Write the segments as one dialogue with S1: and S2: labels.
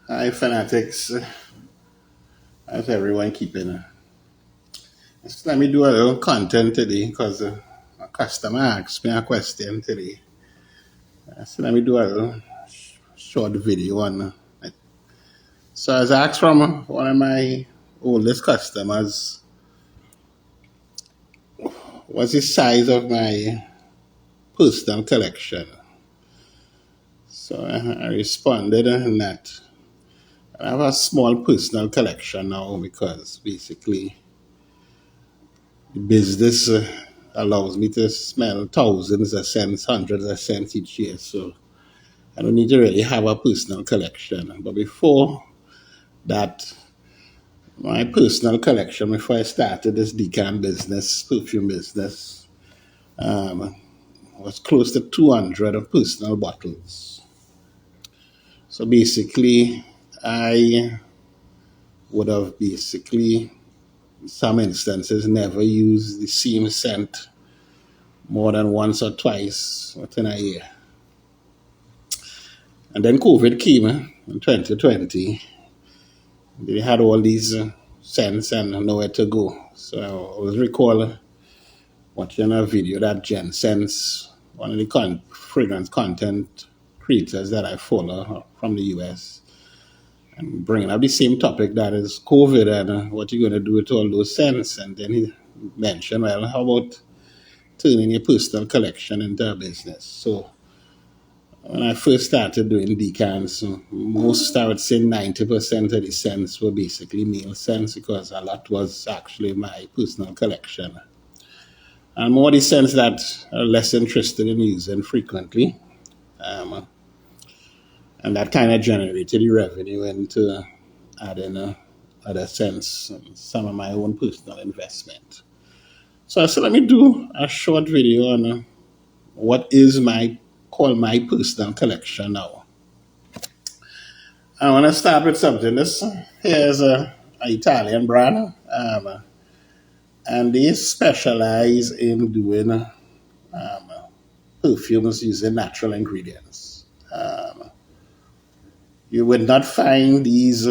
S1: Hi, fanatics. How's everyone keeping? Just let me do a little content today because a customer asked me a question today. So let me do a little short video on it. So I was asked from one of my oldest customers, what's the size of my personal collection? So I responded that I have a small personal collection now because basically the business allows me to smell thousands of cents, hundreds of cents each year. So I don't need to really have a personal collection. But before that, my personal collection, before I started this decan business, perfume business, um, was close to 200 of personal bottles. So basically, I would have basically, in some instances, never used the same scent more than once or twice within a year. And then COVID came in 2020. They had all these scents and nowhere to go. So I was recalling watching a video that Jen Sense, one of the fragrance content creators that I follow from the US, and bringing up the same topic that is COVID and what you're going to do with all those scents. And then he mentioned, well, how about turning your personal collection into a business? So when I first started doing decants, most, I would say 90% of the scents were basically male scents because a lot was actually my personal collection. And more the scents that are less interested in using frequently. Um, and that kind of generated the revenue into adding other scents, and some of my own personal investment. So I said, let me do a short video on what is my personal collection now. I want to start with something. This here's a Italian brand, and they specialize in doing perfumes using natural ingredients. You would not find these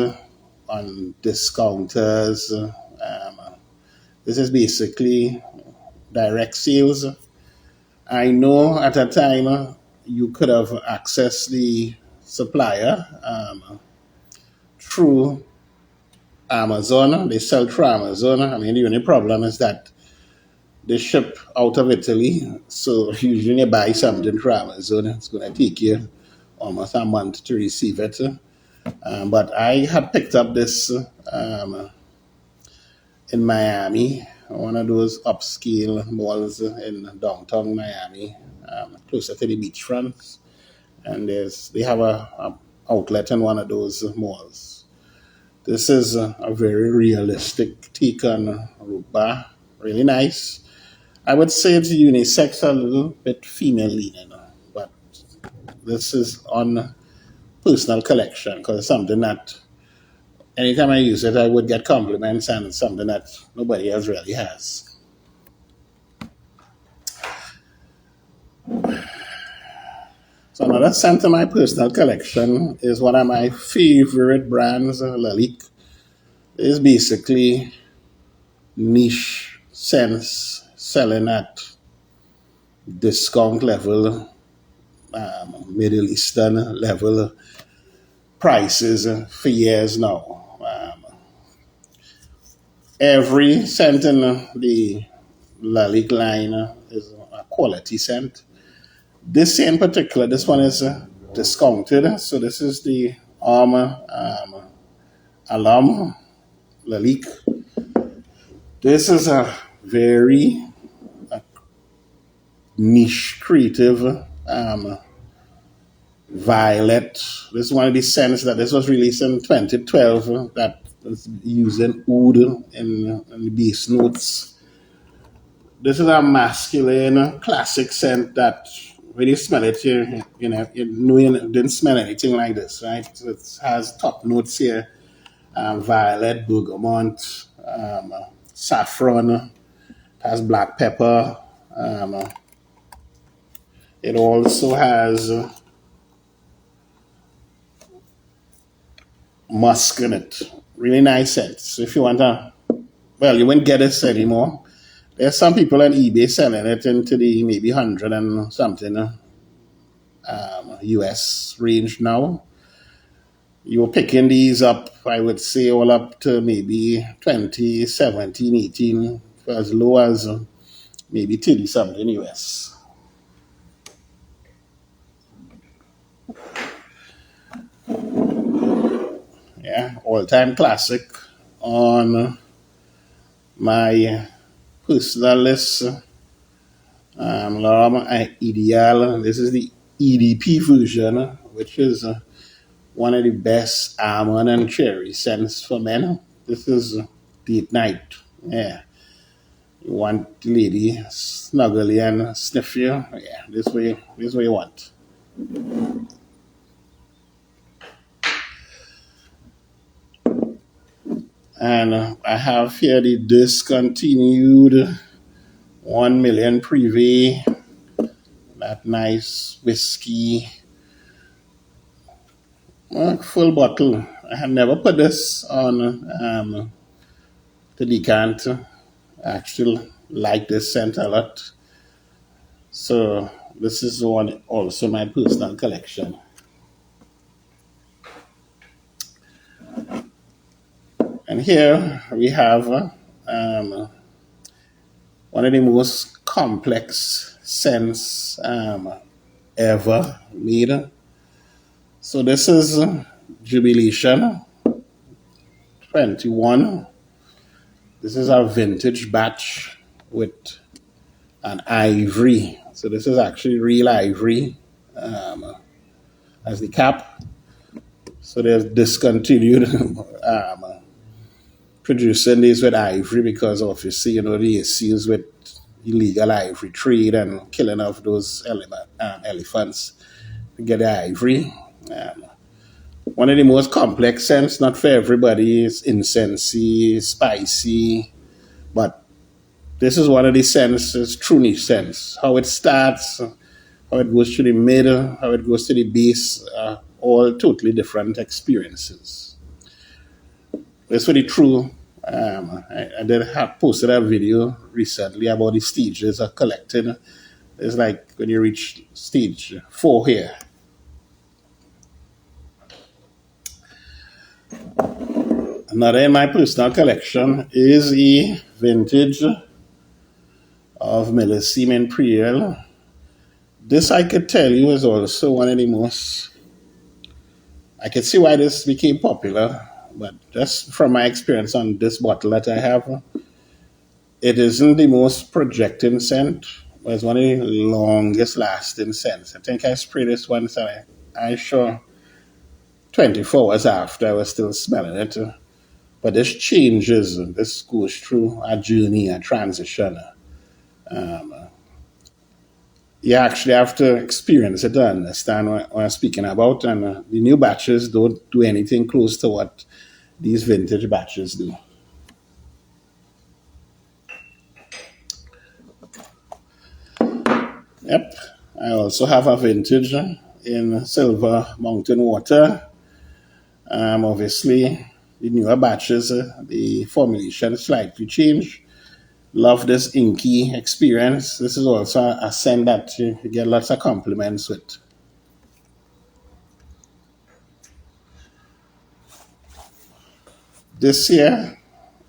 S1: on discounters. This is basically direct sales. I know at a time you could have accessed the supplier through Amazon. They sell through Amazon. I mean, the only problem is that they ship out of Italy. So usually you buy something through Amazon, it's going to take you almost a month to receive it. But I had picked up this in Miami, one of those upscale malls in downtown Miami, closer to the beachfront. And they have a outlet in one of those malls. This is a very realistic take on root bar, really nice. I would say it's unisex, a little bit female leaning, but this is on personal collection because it's something that anytime I use it, I would get compliments and something that nobody else really has. So another scent in my personal collection is one of my favorite brands, Lalique. It's basically niche scents selling at discount level, Middle Eastern level prices for years now. Every scent in the Lalique line is a quality scent. This in particular, this one is discounted. So this is the Armor Alarm Lalique. This is a very niche, creative violet. This is one of the scents that this was released in 2012 that is using oud in the base notes. This is a masculine classic scent that when you smell it, you know you didn't smell anything like this, right? So it has top notes here: violet, bergamot, saffron. It has black pepper. It also has musk in it. Really nice scent. So if you want to, well, you won't get this anymore. There's some people on eBay selling it into the maybe 100 and something US range now. You're picking these up, I would say, all up to maybe 20, 17, 18, for as low as maybe 30 something US. Yeah, all-time classic on my personal list. L'Arme Ideal. This is the EDP version, which is one of the best almond and cherry scents for men. This is date night. Yeah. You want the lady snuggle you and sniff you. Yeah, this way you want. And I have here the discontinued 1 million Privé. That nice whiskey. Full bottle. I have never put this on the decant. I actually like this scent a lot. So this is one also my personal collection. And here we have one of the most complex scents ever made. So this is Jubilation 21. This is a vintage batch with an ivory. So this is actually real ivory as the cap. So they've discontinued producing these with ivory because obviously, the issues with illegal ivory trade and killing of those elephants to get the ivory. One of the most complex scents, not for everybody, is incensey, spicy, but this is one of the scents, it's true niche scents. How it starts, how it goes to the middle, how it goes to the base, all totally different experiences. That's really true. I did have posted a video recently about the stages of collecting. It's like when you reach stage 4 here. Another in my personal collection is a vintage of Millésime Imperial. This I could tell you is also one of the most, I could see why this became popular, but just from my experience on this bottle that I have, it isn't the most projecting scent, but it's one of the longest lasting scents. I think I sprayed this once and I sure 24 hours after I was still smelling it. But this changes, this goes through a journey, a transition. You actually have to experience it to understand what I'm speaking about. And the new batches don't do anything close to what these vintage batches do. Yep. I also have a vintage in Silver Mountain Water. Obviously, the newer batches, the formulation slightly changed. Love this inky experience. This is also a scent that you get lots of compliments with. This year,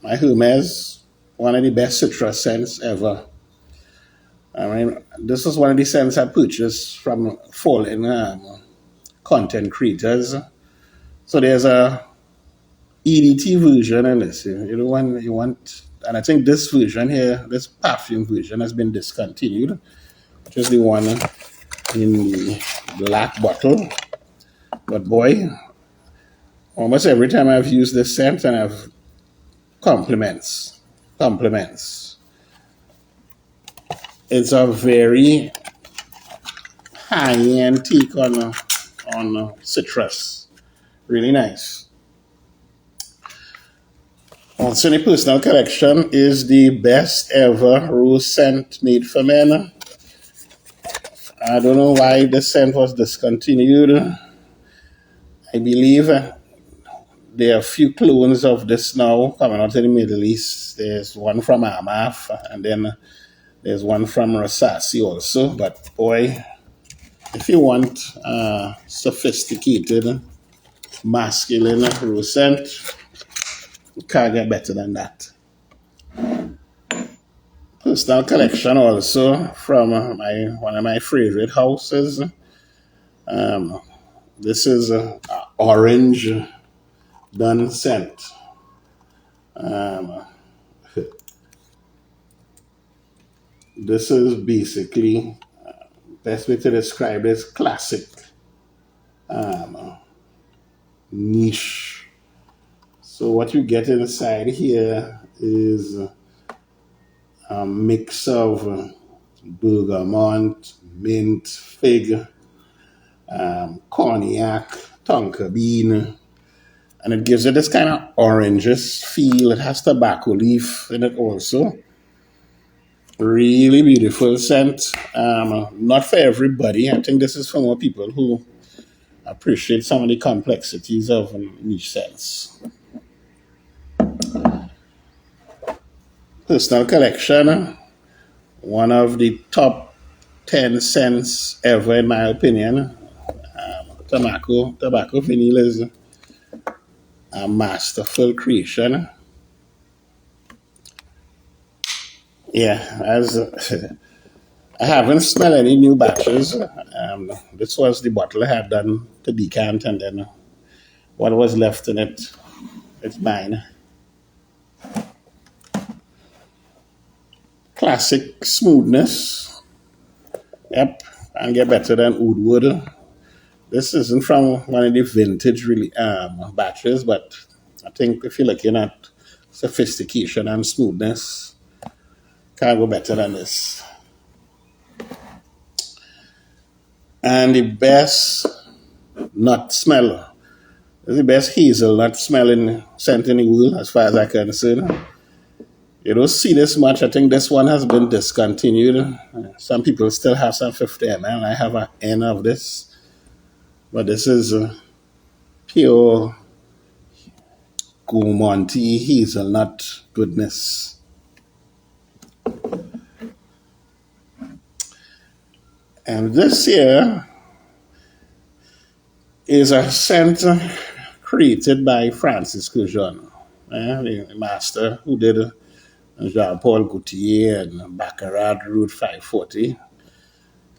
S1: my Hermes, one of the best citrus scents ever. I mean, this is one of the scents I purchased from fallen content creators. So there's a EDT version in this. You know, when you want, and I think this version here, this perfume version has been discontinued, which is the one in the black bottle. But boy, almost every time I've used this scent and I've compliments. It's a very high-end take on citrus. Really nice. Also in the personal collection is the best ever rose scent made for men. I don't know why the scent was discontinued. I believe there are a few clones of this now coming out of the Middle East. There's one from Amaf, and then there's one from Rasasi also. But boy, if you want sophisticated, masculine rose scent, you can't get better than that. Personal collection also from one of my favorite houses. This is orange dun scent. This is basically best way to describe this classic niche. So what you get inside here is a mix of bergamot, mint, fig, cognac, tonka bean, and it gives it this kind of oranges feel. It has tobacco leaf in it also. Really beautiful scent. Not for everybody. I think this is for more people who appreciate some of the complexities of niche scents. Personal collection, one of the top 10 scents ever in my opinion. Tobacco Vanille is a masterful creation. Yeah, as I haven't smelled any new batches. This was the bottle I had done to decant, and then what was left in it, it's mine. Classic smoothness. Yep, and get better than oud wood. This isn't from one of the vintage really batches, but I think if you're looking at sophistication and smoothness, can't go better than this. And the best nut smell, the best hazelnut smelling scent in the world, as far as I can see. You don't see this much. I think this one has been discontinued. Some people still have some 50 ml. I have an N of this. But this is pure Gourmonti hazelnut goodness. And this here is a scent created by Francis Kurkdjian, the master who did Jean-Paul Gaultier and Baccarat Route 540.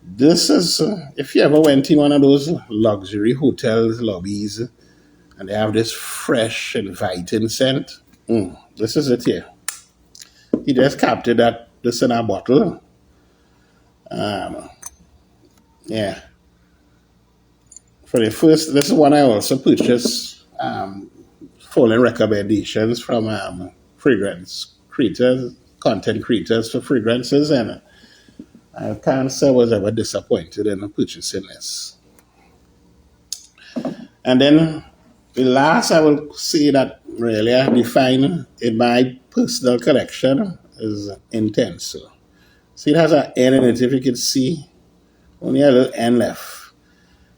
S1: This is, if you ever went in one of those luxury hotels lobbies and they have this fresh, inviting scent, this is it here. He just captured this in a bottle. Yeah. For the first, this is one I also purchased, following recommendations from fragrance creators, content creators for fragrances, and I can't say I was ever disappointed in purchasing this. And then the last I will say that really I define in my personal collection is Intenso. See, it has an N in it, if you can see, only a little N left.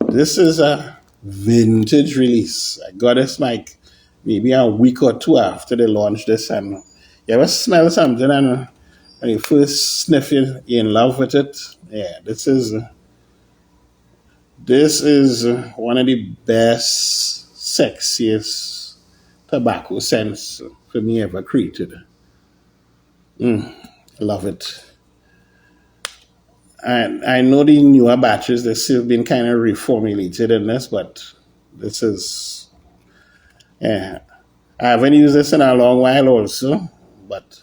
S1: This is a vintage release. I got this like maybe a week or two after they launched this, and you ever smell something and when you first sniff it, you're in love with it. Yeah, this is one of the best, sexiest tobacco scents for me ever created. I love it. And I know the newer batches, they've still been kind of reformulated in this, but this is, yeah. I haven't used this in a long while also, but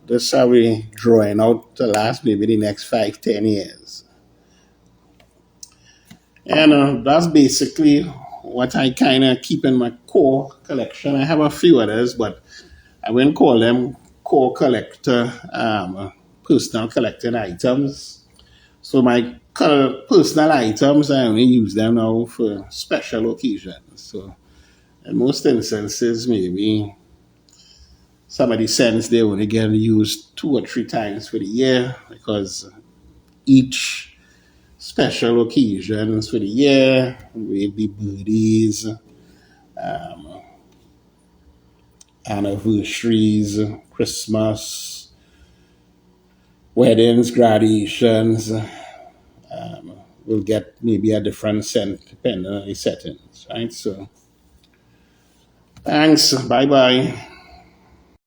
S1: this are we drawing out to last maybe the next 5-10 years. And that's basically what I kind of keep in my core collection. I have a few others, but I wouldn't call them core collector, personal collecting items. So my personal items, I only use them now for special occasions. So in most instances, maybe somebody sends they only get used 2 or 3 times for the year, because each special occasions for the year with the birthdays, anniversaries, Christmas, weddings, graduations. Will get maybe a different scent depending on the settings, right? So thanks. Bye bye.